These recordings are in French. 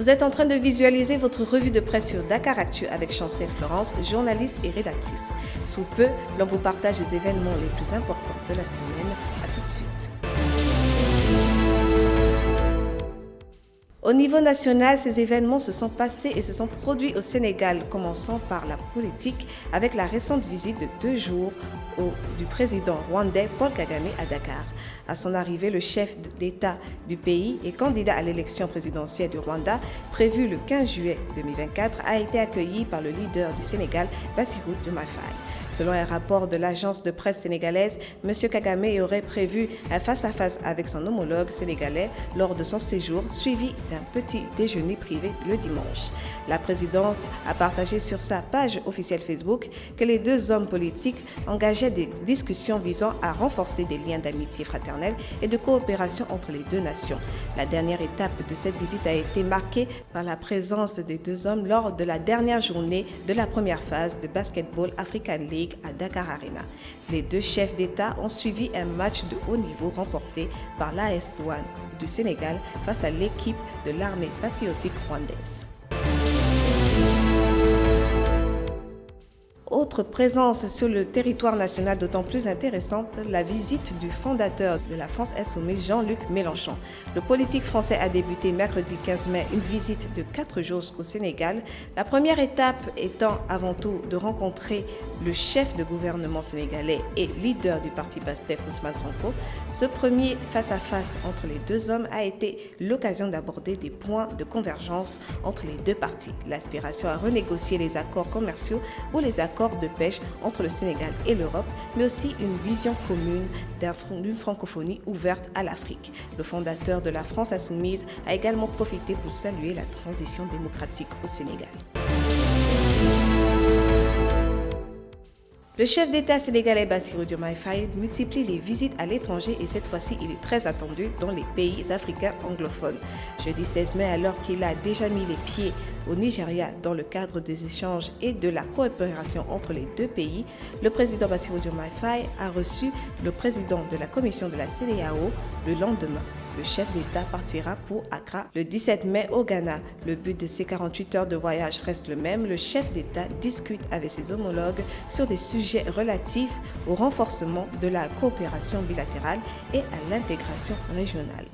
Vous êtes en train de visualiser votre revue de presse sur Dakar Actu avec Chancel Florence, journaliste et rédactrice. Sous peu, l'on vous partage les événements les plus importants de la semaine. À tout de suite. Au niveau national, ces événements se sont passés et se sont produits au Sénégal, commençant par la politique avec la récente visite de 2 jours du président rwandais Paul Kagame à Dakar. À son arrivée, le chef d'État du pays et candidat à l'élection présidentielle du Rwanda, prévue le 15 juillet 2024, a été accueilli par le leader du Sénégal, Bassirou Diomaye Faye. Selon un rapport de l'agence de presse sénégalaise, M. Kagame aurait prévu un face-à-face avec son homologue sénégalais lors de son séjour, suivi d'un petit déjeuner privé le dimanche. La présidence a partagé sur sa page officielle Facebook que les deux hommes politiques engageaient des discussions visant à renforcer des liens d'amitié fraternelle et de coopération entre les deux nations. La dernière étape de cette visite a été marquée par la présence des deux hommes lors de la dernière journée de la première phase de Basketball African League à Dakar Arena. Les deux chefs d'État ont suivi un match de haut niveau remporté par l'AS Douanes du Sénégal face à l'équipe de l'armée patriotique rwandaise. Autre présence sur le territoire national d'autant plus intéressante, la visite du fondateur de la France Insoumise, Jean-Luc Mélenchon. Le politique français a débuté mercredi 15 mai une visite de 4 jours au Sénégal. La première étape étant avant tout de rencontrer le chef de gouvernement sénégalais et leader du parti PASTEF, Ousmane Sonko. Ce premier face-à-face entre les deux hommes a été l'occasion d'aborder des points de convergence entre les deux partis. L'aspiration à renégocier les accords commerciaux ou les accords de pêche entre le Sénégal et l'Europe, mais aussi une vision commune d'une francophonie ouverte à l'Afrique. Le fondateur de la France Insoumise a également profité pour saluer la transition démocratique au Sénégal. Le chef d'État sénégalais Bassirou Diomaye Faye multiplie les visites à l'étranger et cette fois-ci, il est très attendu dans les pays africains anglophones. Jeudi 16 mai, alors qu'il a déjà mis les pieds au Nigeria dans le cadre des échanges et de la coopération entre les deux pays, le président Bassirou Diomaye Faye a reçu le président de la commission de la CEDEAO le lendemain. Le chef d'État partira pour Accra le 17 mai au Ghana. Le but de ces 48 heures de voyage reste le même. Le chef d'État discute avec ses homologues sur des sujets relatifs au renforcement de la coopération bilatérale et à l'intégration régionale.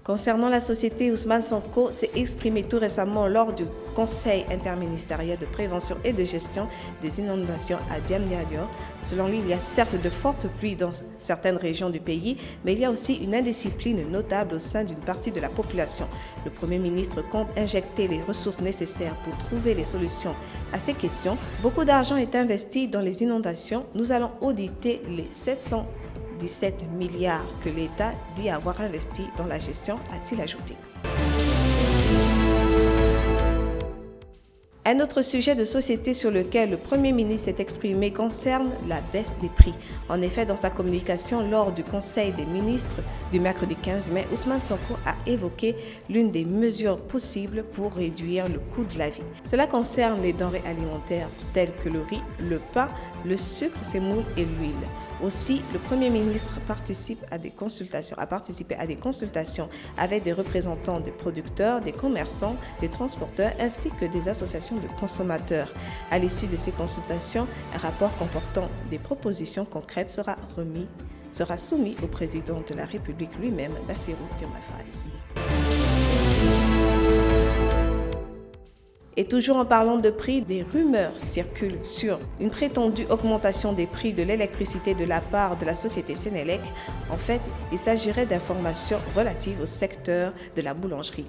Concernant la société, Ousmane Sonko s'est exprimé tout récemment lors du Conseil interministériel de prévention et de gestion des inondations à Diamniadio. Selon lui, il y a certes de fortes pluies dans certaines régions du pays, mais il y a aussi une indiscipline notable au sein d'une partie de la population. Le Premier ministre compte injecter les ressources nécessaires pour trouver les solutions à ces questions. Beaucoup d'argent est investi dans les inondations. Nous allons auditer les 717 milliards que l'État dit avoir investi dans la gestion, a-t-il ajouté. Un autre sujet de société sur lequel le Premier ministre s'est exprimé concerne la baisse des prix. En effet, dans sa communication lors du Conseil des ministres du mercredi 15 mai, Ousmane Sonko a évoqué l'une des mesures possibles pour réduire le coût de la vie. Cela concerne les denrées alimentaires telles que le riz, le pain, le sucre, semoule et l'huile. Aussi, le Premier ministre a participé à des consultations avec des représentants des producteurs, des commerçants, des transporteurs ainsi que des associations de consommateurs. À l'issue de ces consultations, un rapport comportant des propositions concrètes sera soumis au président de la République lui-même, Bassirou Diomaye Faye. Et toujours en parlant de prix, des rumeurs circulent sur une prétendue augmentation des prix de l'électricité de la part de la société Sénélec. En fait, il s'agirait d'informations relatives au secteur de la boulangerie.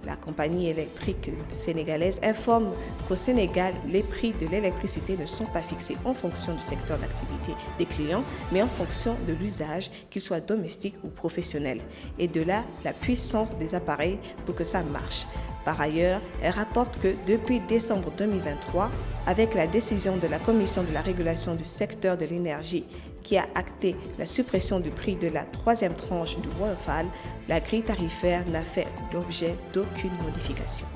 La compagnie électrique sénégalaise informe qu'au Sénégal, les prix de l'électricité ne sont pas fixés en fonction du secteur d'activité des clients, mais en fonction de l'usage, qu'il soit domestique ou professionnel, et de là la puissance des appareils pour que ça marche. Par ailleurs, elle rapporte que depuis décembre 2023, avec la décision de la Commission de la régulation du secteur de l'énergie qui a acté la suppression du prix de la 3e tranche du Wolfall, la grille tarifaire n'a fait l'objet d'aucune modification.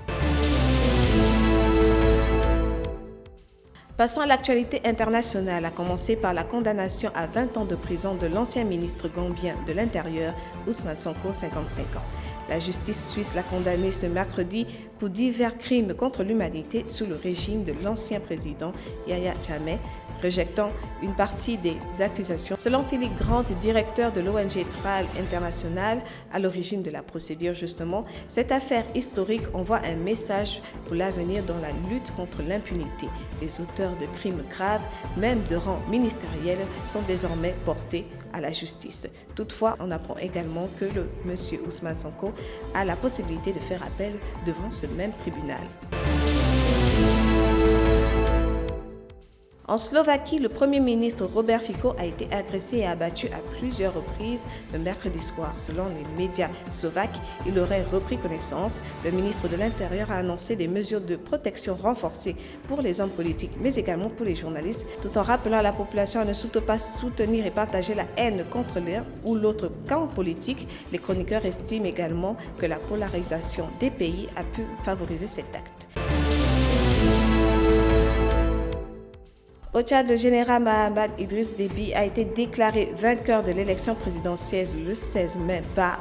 Passons à l'actualité internationale, à commencer par la condamnation à 20 ans de prison de l'ancien ministre gambien de l'Intérieur, Ousmane Sonko, 55 ans. La justice suisse l'a condamné ce mercredi pour divers crimes contre l'humanité sous le régime de l'ancien président Yahya Jammeh, rejetant une partie des accusations. Selon Philippe Grant, directeur de l'ONG Trial International, à l'origine de la procédure justement, cette affaire historique envoie un message pour l'avenir dans la lutte contre l'impunité. Les auteurs de crimes graves, même de rang ministériel, sont désormais portés à la justice. Toutefois, on apprend également que le monsieur Ousmane Sonko a la possibilité de faire appel devant ce même tribunal. En Slovaquie, le Premier ministre Robert Fico a été agressé et abattu à plusieurs reprises le mercredi soir. Selon les médias slovaques, il aurait repris connaissance. Le ministre de l'Intérieur a annoncé des mesures de protection renforcées pour les hommes politiques, mais également pour les journalistes, tout en rappelant à la population à ne surtout pas soutenir et partager la haine contre l'un ou l'autre camp politique. Les chroniqueurs estiment également que la polarisation des pays a pu favoriser cet acte. Au Tchad, le général Mahamat Idriss Déby a été déclaré vainqueur de l'élection présidentielle le 16 mai par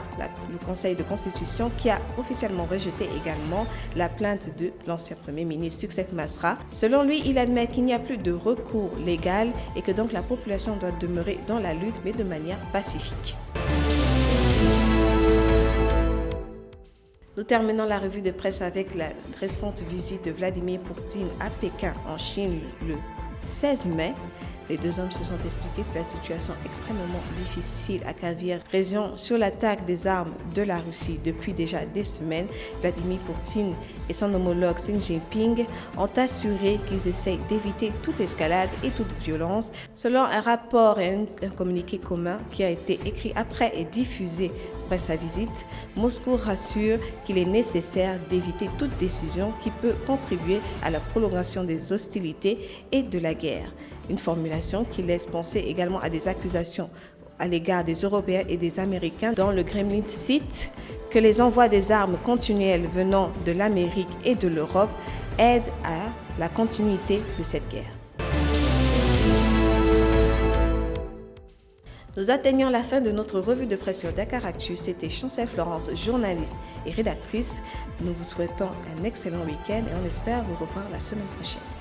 le Conseil de constitution qui a officiellement rejeté également la plainte de l'ancien Premier ministre Succet Masra. Selon lui, il admet qu'il n'y a plus de recours légal et que donc la population doit demeurer dans la lutte mais de manière pacifique. Nous terminons la revue de presse avec la récente visite de Vladimir Poutine à Pékin en Chine le 16 mai, les deux hommes se sont expliqués sur la situation extrêmement difficile à Kavieng, région sur l'attaque des armes de la Russie. Depuis déjà des semaines, Vladimir Poutine et son homologue Xi Jinping ont assuré qu'ils essayent d'éviter toute escalade et toute violence. Selon un rapport et un communiqué commun qui a été écrit après et diffusé après sa visite, Moscou rassure qu'il est nécessaire d'éviter toute décision qui peut contribuer à la prolongation des hostilités et de la guerre. Une formulation qui laisse penser également à des accusations à l'égard des Européens et des Américains dont le Kremlin cite que les envois des armes continuels venant de l'Amérique et de l'Europe aident à la continuité de cette guerre. Nous atteignons la fin de notre revue de presse sur Dakaractu. C'était Chancel Florence, journaliste et rédactrice. Nous vous souhaitons un excellent week-end et on espère vous revoir la semaine prochaine.